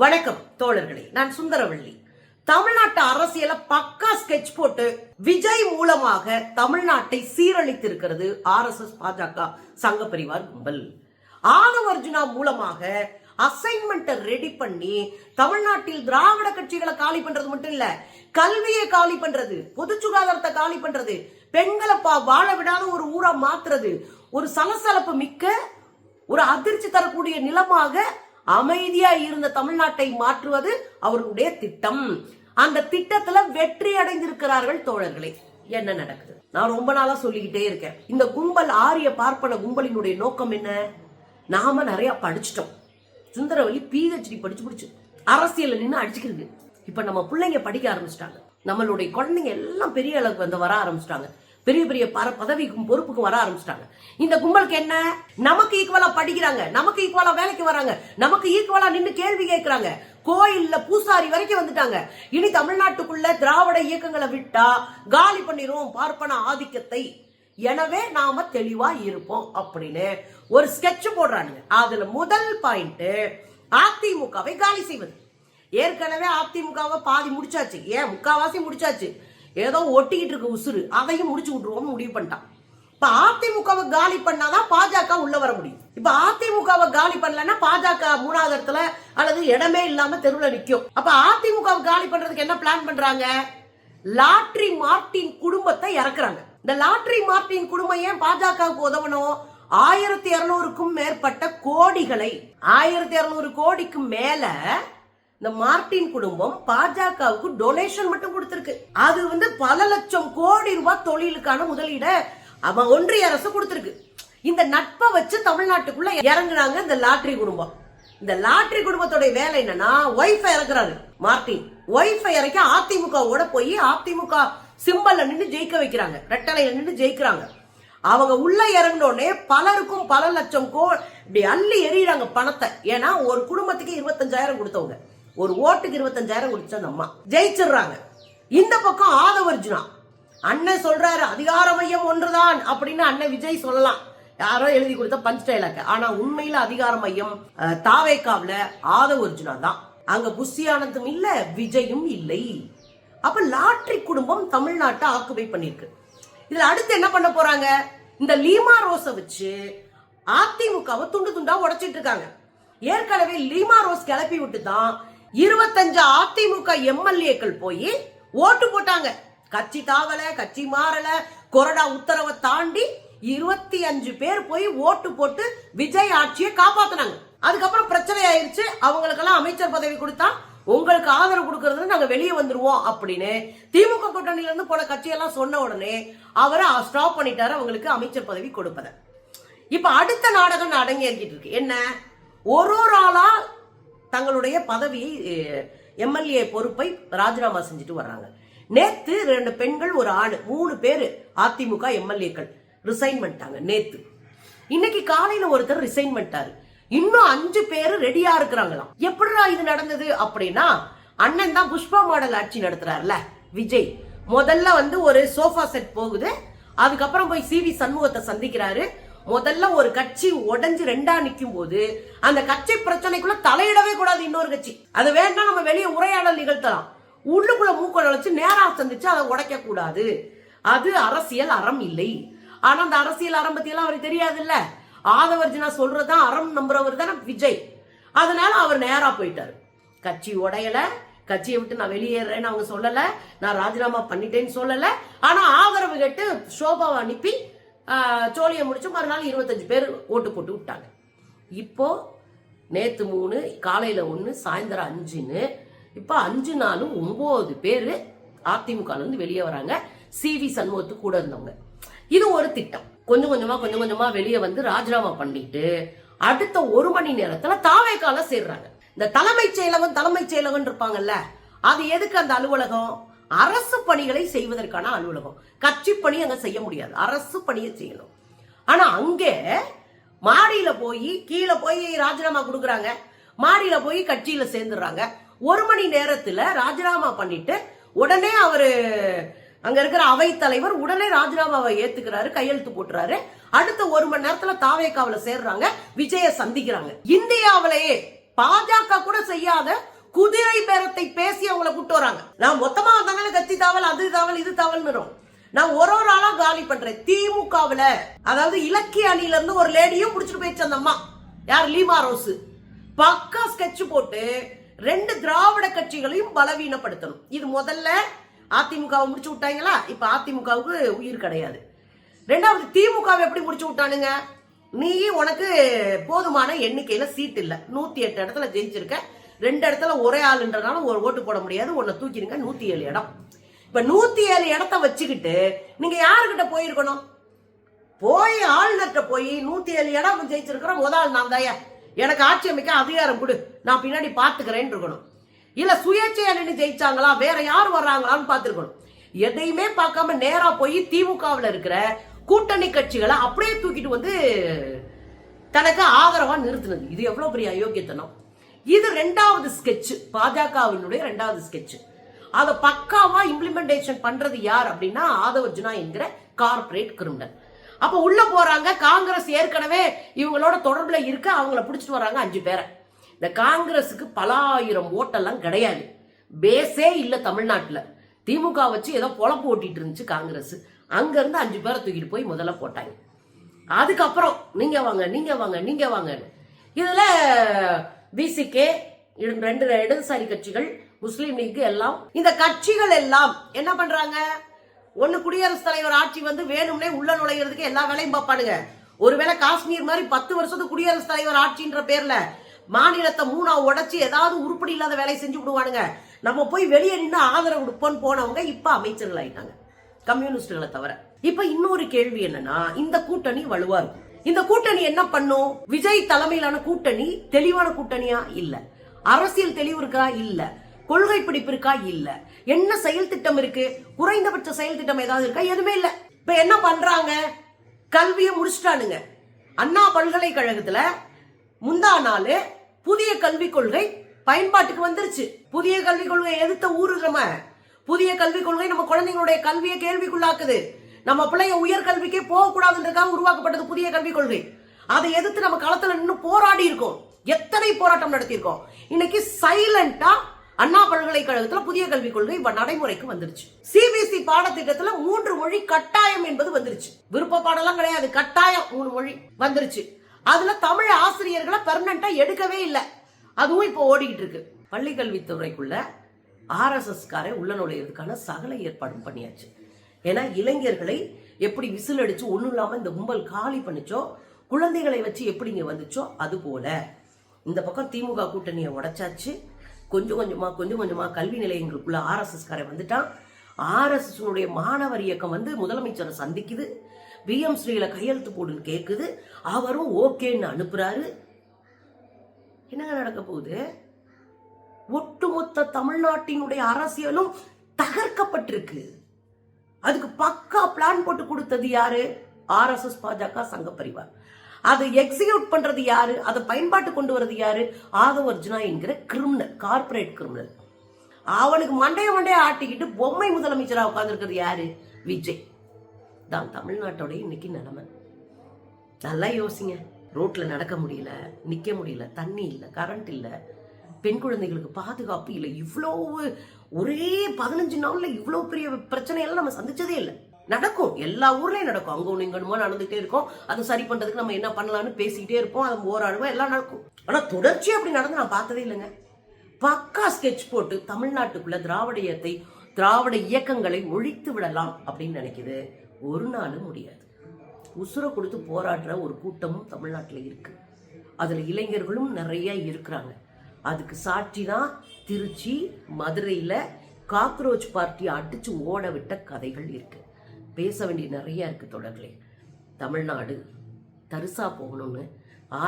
வணக்கம் தோழர்களே, நான் சுந்தரவள்ளி. தமிழ்நாட்டு அரசியல பக்கா ஸ்கெட்ச் போட்டு விஜய் மூலமாக தமிழ்நாட்டை சீரழித்திருக்கிறது RSS பாஜக சங்க பரிவார் கும்பல். ஆதவ அர்ஜுனா மூலமாக அசைன்மெண்ட் ரெடி பண்ணி தமிழ்நாட்டில் திராவிட கட்சிகளை காலி பண்றது மட்டும் இல்ல, கல்வியை காலி பண்றது, பொது சுகாதாரத்தை காலி பண்றது, பெண்களை வாழ விடாத ஒரு ஊரா மாத்துறது, ஒரு சலசலப்பு மிக்க ஒரு அதிர்ச்சி தரக்கூடிய நிலமாக அமைதியா இருந்த தமிழ்நாட்டை மாற்றுவது அவர்களுடைய திட்டம். அந்த திட்டத்துல வெற்றி அடைந்திருக்கிறார்கள் தோழர்களே. என்ன நடக்குது? நான் ரொம்ப நாளா சொல்லிக்கிட்டே இருக்கேன். இந்த கும்பல் ஆரிய பார்ப்பன கும்பலினுடைய நோக்கம் என்ன? நாம நிறைய படிச்சுட்டோம். சுந்தரவள்ளி PhD படிச்சு அரசியல் நின்று அடிச்சுக்கிறது. இப்ப நம்ம பிள்ளைங்க படிக்க ஆரம்பிச்சிட்டாங்க. நம்மளுடைய குழந்தைங்க எல்லாம் பெரிய அளவுக்கு வந்து வர ஆரம்பிச்சிட்டாங்க. பெரிய பெரிய பதவிக்கும் பொறுப்புக்கும் வர ஆரம்பிச்சிட்டாங்க. இந்த கும்பலுக்கு என்ன? நமக்கு ஈக்குவலா படிக்கிறாங்க, நமக்கு ஈக்குவலா வேலைக்கு வராங்க, நமக்கு ஈக்குவலா நின்று கேள்வி கேட்கிறாங்க. கோயில்ல பூசாரி வரைக்கும் வந்துட்டாங்க. இனி தமிழ்நாட்டுக்குள்ள திராவிட இயக்கங்களை விட்டா காலி பண்ணிரும் பார்ப்பன ஆதிக்கத்தை. எனவே நாம தெளிவா இருப்போம் அப்படின்னு ஒரு ஸ்கெட்ச் போடுறானுங்க. அதுல முதல் பாயிண்ட் அதிமுகவை காலி செய்வது. ஏற்கனவே அதிமுகவை பாதி முடிச்சாச்சு, ஏன் முக்காவாசி முடிச்சாச்சு. ஏதோ ஒட்டிக்கிட்டு இருக்க உசுறு, அதையும் முடிச்சு விட்டுருவோம் முடிவு பண்ணிட்டான். இப்ப அதிமுகவை காலி பண்ணாதான் பாஜக உள்ள வர முடியும். இப்ப அதிமுகவை காலி பண்ணலன்னா பாஜக மூணாவது இடத்துல அல்லது இடமே இல்லாம தெருவில் நிற்கும். அப்ப அதிமுகவை காலி பண்றதுக்கு என்ன பிளான் பண்றாங்க? லாட்ரி மார்டின் குடும்பத்தை இறக்குறாங்க. இந்த லாட்ரி மார்டின் குடும்பம் ஏன் பாஜகவுக்கு உதவணும்? 1200க்கும் மேற்பட்ட கோடிகளை, 1200 கோடிக்கு மேல இந்த மார்டின் குடும்பம் பாஜகவுக்கு டொனேஷன் மட்டும் கொடுத்திருக்கு. அது வந்து பல லட்சம் கோடி ரூபாய் தொழிலுக்கான முதலீட அவன் ஒன்றிய அரசு கொடுத்திருக்கு. இந்த நட்பை வச்சு தமிழ்நாட்டுக்குள்ள இறங்குறாங்க இந்த லாட்ரி குடும்பம். இந்த லாட்ரி குடும்பத்தோட வேலை என்னன்னா, ஒய்ஃபை இறக்குறாரு மார்டின். ஒய்ஃபை இறக்கி அதிமுகவோட போய் அதிமுக சிம்பல்ல நின்று ஜெயிக்க வைக்கிறாங்க, ரெட்டலையில நின்று ஜெயிக்கிறாங்க. அவங்க உள்ள இறங்கினோடனே பலருக்கும் பல லட்சம் இப்படி அள்ளி எறிகிறாங்க பணத்தை. ஏன்னா ஒரு குடும்பத்துக்கு 25,000 கொடுத்தவங்க, ஒரு ஓட்டுக்கு 25,000 கொடுத்த அம்மா ஜெயிச்சிடுறாங்க. இந்த பக்கம் ஆதவ அர்ஜுனா அண்ணன் சொல்றாரு அதிகார மையம் ஒன்றுதான் அப்படின்னு அண்ணன் விஜய் சொல்லலாம், யாரோ எழுதி கொடுத்த பஞ்ச் டைலாக். ஆனா உண்மையில அதிகார மையம் தாவேக்காவுல ஆதவ அர்ஜுனா தான். அங்க புஷி ஆனந்தும் இல்ல, விஜயும் இல்லை. அப்ப லாட்ரி குடும்பம் தமிழ்நாட்டை ஆக்குபை பண்ணிருக்கு. இதுல அடுத்து என்ன பண்ண போறாங்க? இந்த லீமா ரோஸை வச்சு அதிமுகவை துண்டு துண்டா உடைச்சிட்டு இருக்காங்க. ஏற்கனவே லீமா ரோஸ் கிளப்பி விட்டு தான் 25 அதிமுக MLAக்கள் போய் ஓட்டு போட்டாங்க. கட்சி தாவல, கட்சி மாறல, கொறடா உத்தரவை தாண்டி 25 பேர் போய் ஓட்டு போட்டு விஜய் ஆட்சியை காப்பாத்தினாங்க. அதுக்கப்புறம் பிரச்சனை ஆயிருச்சு. அவங்களுக்கெல்லாம் அமைச்சர் பதவி கொடுத்தா உங்களுக்கு ஆதரவு கொடுக்கறது நாங்க வெளியே வந்துருவோம் அப்படின்னு திமுக கூட்டணியில இருந்து போன கட்சியெல்லாம் சொன்ன உடனே அவரை ஸ்டாப் பண்ணிட்டாரு அவங்களுக்கு அமைச்சர் பதவி கொடுப்பத. இப்ப அடுத்த நாடகம் அடங்கி ஏறிக்கிட்டு இருக்கு. என்ன? ஒரு ஆளா தங்களுடைய பதவியை MLA பொறுப்பை ராஜினாமா செஞ்சுட்டு வர்றாங்க. நேத்து 2 பெண்கள் ஒரு ஆணு 3 பேரு அதிமுக MLAக்கள் ரிசைன் பண்ணிட்டாங்க நேத்து. இன்னைக்கு காலையில ஒருத்தர் ரிசைன் பண்ணிட்டாரு. இன்னும் 5 பேரு ரெடியா இருக்கிறாங்களாம். எப்படிடா இது நடந்தது அப்படின்னா, அண்ணன் தான் புஷ்பா மாடல் ஆட்சி நடத்துறாருல விஜய். முதல்ல வந்து ஒரு சோஃபா செட் போகுது, அதுக்கப்புறம் போய் CV சண்முகத்தை சந்திக்கிறாரு. முதல்ல ஒரு கட்சி உடைஞ்சு 2ஆ நிக்கும் போது அந்த கட்சி பிரச்சனைக்குள்ள தலையிடவே கூடாது இன்னொரு கட்சி. அது வேணா நம்ம வெளியே உரையாடல் நிகழ்த்தலாம், உள்ளுக்குள்ள மூக்க நுழைச்சு நேரா சந்திச்சு அதை உடைக்க கூடாது. அது அரசியல் அறம் இல்லை. ஆனா அந்த அரசியல் அறம் பத்தி எல்லாம் அவருக்கு தெரியாது இல்ல. ஆதவ அர்ஜுனா சொல்றதுதான் அறம் நம்புறவர் தானே விஜய். அதனால அவர் நேரா போயிட்டாரு. கட்சி உடையல, கட்சியை விட்டு நான் வெளியேறேன்னு அவங்க சொல்லல, நான் ராஜினாமா பண்ணிட்டேன்னு சொல்லல. ஆனா ஆதரவு கேட்டு சோபாவை அனுப்பி சோழியை முடிச்சு மறுநாள் 25 பேர் ஓட்டு போட்டு விட்டாங்க. இப்போ நேத்து 3, காலையில 1, சாயந்தரம் 5ன்னு இப்ப 5 நாளும் 9 பேரு அதிமுக இருந்து வெளியே வராங்க. CV சண்முகத்துக்கு கூட இருந்தவங்க. இது ஒரு திட்டம். கொஞ்சம் கொஞ்சமா வெளியே வந்து ராஜினாமா பண்ணிட்டு அடுத்த 1 மணி நேரத்துல தாவேக்கால சேர்றாங்க. இந்த தலைமைச் செயலகம் இருப்பாங்கல்ல, அது எதுக்கு அந்த அலுவலகம்? அரசு பணிகளை செய்வதற்கான அலுவலகம். கட்சி பணி அங்க செய்ய முடியாது, அரசு பணியை செய்யணும். ஆனா அங்கே மாடியில போய் கீழே போய் ராஜினாமா கொடுக்குறாங்க, மாடியில போய் கட்சியில சேர்ந்துடுறாங்க. 1 மணி நேரத்துல ராஜினாமா பண்ணிட்டு உடனே அவரு அங்க இருக்கிற அவை தலைவர் உடனே ராஜினாமாவை ஏத்துக்கிறாரு, கையெழுத்து போட்டுறாரு. அடுத்த 1 மணி நேரத்துல தாவேக்காவுல சேர்றாங்க, விஜய சந்திக்கிறாங்க. இந்தியாவிலேயே பாஜக கூட செய்யாத குதிரை பேரத்தை பேசி அவங்கள கூட்டு வராங்க. நான் மொத்தமா வந்தாங்க கட்சி தாவல், அது தாவல், இது தாவல். நான் ஒரு ஆளா காலி பண்றேன். திமுகவுல அதாவது இலக்கிய அணியில இருந்து ஒரு லேடியும் புடிச்சிட்டு போயிடுச்சு அந்த அம்மா. யார்? Lima rose. பக்கா ஸ்கெட்ச் போட்டு 2 திராவிட கட்சிகளையும் பலவீனப்படுத்தணும். இது முதல்ல அதிமுகவை முடிச்சு விட்டாங்களா? இப்ப அதிமுகவுக்கு உயிர் கிடையாது. 2வது திமுகவை எப்படி முடிச்சு விட்டானுங்க? நீ உனக்கு போதுமான எண்ணிக்கையில சீட் இல்ல, 108 இடத்துல ஜெயிச்சிருக்க, 2 இடத்துல ஒரே ஆளுன்றனால ஒரு ஓட்டு போட முடியாது, உன்னை தூக்கிடுங்க. 107 இடம். இப்ப 107 இடத்த வச்சுக்கிட்டு நீங்க யாருக்கிட்ட போயிருக்கணும்? போய் ஆளுநர்கிட்ட போய் 107 இடம் ஜெயிச்சிருக்கிற முதல் நான் தாயா, எனக்கு ஆட்சி அமைக்க அதிகாரம் கொடு, நான் பின்னாடி பாத்துக்கிறேன்னு இருக்கணும். இல்ல சுயேட்சையா நின்று ஜெயிச்சாங்களா, வேற யார் வர்றாங்களான்னு பாத்துருக்கணும். எதையுமே பார்க்காம நேரா போய் திமுகவில் இருக்கிற கூட்டணி கட்சிகளை அப்படியே தூக்கிட்டு வந்து தனக்கு ஆதரவா நிறுத்தினது. இது எவ்வளவு பெரிய அயோக்கியத்தனம். இது 2வது ஸ்கெட்ச், பாஜகவினுடைய 2வது ஸ்கெட்ச். அதை பக்காவா இம்ப்ளிமெண்டேஷன் பண்றது யார் அப்படின்னா ஆதவ் அர்ஜுனா என்கிற கார்பரேட் கிரிமினல். அப்ப உள்ள போறாங்க. காங்கிரஸ் ஏற்கனவே இவங்களோட தொடர்புல இருக்க, அவங்கள பிடிச்சிட்டு வராங்க 5 பேரை. இந்த காங்கிரஸுக்கு பல ஆயிரம் ஓட்டெல்லாம் கிடையாது, பேஸே இல்ல தமிழ்நாட்டுல. திமுக வச்சு ஏதோ பொழப்பு ஓட்டிட்டு இருந்துச்சு காங்கிரஸ். அங்க இருந்து 5 பேரை தூக்கிட்டு போய் முதல்ல போட்டாங்க. அதுக்கப்புறம் நீங்க வாங்க, நீங்க வாங்க, நீங்க வாங்க. இதுல பிசிகே, 2 இடதுசாரி கட்சிகள், முஸ்லீம் லீக் எல்லாம், இந்த கட்சிகள் எல்லாம் என்ன பண்றாங்க? ஒண்ணு குடியரசுத் தலைவர் ஆட்சி வந்து வேணும்னே உள்ள நுழைகிறதுக்கு எல்லா வேலையும் பார்ப்பானுங்க. ஒருவேளை காஷ்மீர் மாதிரி 10 வருஷத்துக்கு குடியரசுத் தலைவர் ஆட்சின்ற பேர்ல மாநிலத்தை 3ஆ உடைச்சு ஏதாவது உருப்படி இல்லாத வேலையை செஞ்சு விடுவானுங்க. நம்ம போய் வெளியே நின்று ஆதரவு கொடுப்போன்னு போனவங்க இப்ப அமைச்சர்கள் ஆயிட்டாங்க, கம்யூனிஸ்டுகளை தவிர. இப்ப இன்னொரு கேள்வி என்னன்னா, இந்த கூட்டணி வலுவா இருக்கும். இந்த கூட்டணி என்ன பண்ணும்? விஜய் தலைமையிலான கூட்டணி தெளிவான கூட்டணியா இல்ல, அரசியல் தெளிவு இருக்கா இல்ல, கொள்கை பிடிப்பு இருக்கா இல்ல, என்ன செயல் திட்டம் இருக்கு, குறைந்தபட்ச செயல் திட்டம் ஏதாவது இருக்கா? எதுவுமே இல்ல. இப்ப என்ன பண்றாங்க? கல்வியை முடிச்சிட்டானுங்க. அண்ணா பல்கலைக்கழகத்துல முந்தா நாள் புதிய கல்விக் கொள்கை பயன்பாட்டுக்கு வந்துருச்சு. புதிய கல்விக் கொள்கையை எதிர்த்த ஊருகம. புதிய கல்விக் கொள்கை நம்ம குழந்தைங்களுடைய கல்வியை கேள்விக்குள்ளாக்குது. நம்ம பிள்ளைய உயர்கல்விக்கே போக கூடாதுன்றதுக்காக உருவாக்கப்பட்டது புதிய கல்விக் கொள்கை. அதை எதிர்த்து நம்ம களத்துல நின்று போராடி இருக்கோம். எத்தனை போராட்டம் நடத்தியிருக்கோம். இன்னைக்கு சைலண்டா அண்ணா பல்கலைக்கழகத்துல புதிய கல்விக் கொள்கை நடைமுறைக்கு வந்துருச்சு. சிபிஎஸ்இ பாடத்திட்டத்துல 3 மொழி கட்டாயம் என்பது வந்துருச்சு. விருப்ப பாடலாம் கிடையாது, கட்டாயம் 3 மொழி வந்துருச்சு. அதுல தமிழ் ஆசிரியர்களை பெர்மனண்டா எடுக்கவே இல்லை. அதுவும் இப்ப ஓடிக்கிட்டு இருக்கு. பள்ளி கல்வித்துறைக்குள்ள RSS காரை உள்ள நுழையிறதுக்கான சகல ஏற்பாடும் பண்ணியாச்சு. ஏன்னா இளைஞர்களை எப்படி விசில் அடிச்சு ஒண்ணும் இல்லாம இந்த கும்பல் காலி பண்ணிச்சோ, குழந்தைகளை வச்சு எப்படி இங்க வந்துச்சோ, அது போல இந்த பக்கம் திமுக கூட்டணியை உடைச்சாச்சு. கொஞ்சம் கொஞ்சமா கல்வி நிலையங்களுக்குள்ள RSS காரை வந்துட்டான். RSS மாணவர் இயக்கம் வந்து முதலமைச்சரை சந்திக்குது. பிஎம் ஸ்ரீல கையெழுத்து போடுன்னு கேக்குது. அவரும் ஓகேன்னு அனுப்புறாரு. என்னங்க நடக்க போகுது? ஒட்டுமொத்த தமிழ்நாட்டினுடைய அரசியலும் தகர்க்கப்பட்டிருக்கு. அதுக்கு பக்கா பிளான் போட்டு கொடுத்தது யாரு? RSS, பாஜக, சங்க பரிவார். அதை எக்ஸிக்யூட் பண்றது யாரு? அதை பயன்பாட்டு கொண்டு வரது யாரு? ஆதவ் அர்ஜுனா என்கிற கிரிமினல், கார்பரேட் கிரிமினல். அவனுக்கு மண்டைய ஆட்டிக்கிட்டு பொம்மை முதலமைச்சரா உட்கார்ந்து இருக்கிறது யாரு? விஜய் தான். தமிழ்நாட்டோட இன்னைக்கு நிலைமை நல்லா யோசிங்க. ரோட்ல நடக்க முடியல, நிக்க முடியல, தண்ணி இல்ல, கரண்ட் இல்ல, பெண் குழந்தைகளுக்கு பாதுகாப்பு இல்லை. இவ்வளவு ஒரே 15 நாள்ல இவ்வளவு பெரிய பிரச்சனையெல்லாம் நம்ம சந்திச்சதே இல்லை. நடக்கும், எல்லா ஊர்லயும் நடக்கும். அங்க ஒண்ணு இங்க ஒண்ணுமா நடந்துகிட்டே இருக்கும். அதை சரி பண்றதுக்கு நம்ம என்ன பண்ணலாம்னு பேசிக்கிட்டே இருப்போம். அதை போராடுவோம், எல்லாம் நடக்கும். ஆனா தொடர்ச்சி அப்படி நடந்து நான் பார்த்ததே இல்லைங்க. பக்கா ஸ்கெட்ச் போட்டு தமிழ்நாட்டுக்குள்ள திராவிட இயக்கங்களை ஒழித்து விடலாம் அப்படின்னு நினைக்குது. ஒரு நாளும் முடியாது. உசுரை கொடுத்து போராடுற ஒரு கூட்டமும் தமிழ்நாட்டுல இருக்கு. அதுல இளைஞர்களும் நிறைய இருக்கிறாங்க. அதுக்கு சாட்சி தான் திருச்சி, மதுரையில காக்ரோச் பார்ட்டி அடிச்சு ஓட விட்ட கதைகள் இருக்கு. பேச வேண்டிய நிறைய இருக்கு தொடர்களே. தமிழ்நாடு தரிசா போகணும்னு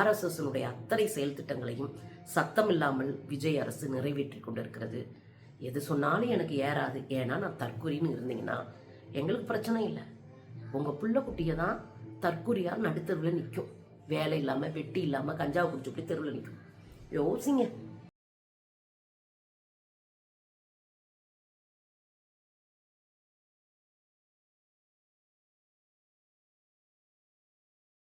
RSS அத்தனை செயல் திட்டங்களையும் சத்தம் இல்லாமல் விஜய் அரசு நிறைவேற்றி கொண்டிருக்கிறது. எது சொன்னாலும் எனக்கு ஏறாது, ஏன்னா நான் தற்கொலைன்னு இருந்தீங்கன்னா எங்களுக்கு பிரச்சனை இல்லை. உங்க புள்ள குட்டிய தான் தற்கொலையா நடுத்தருவில் நிற்கும். வேலை இல்லாம, வெட்டி இல்லாம, கஞ்சாவை குடிச்சு தெருவில் நிற்கும். யோசிங்க.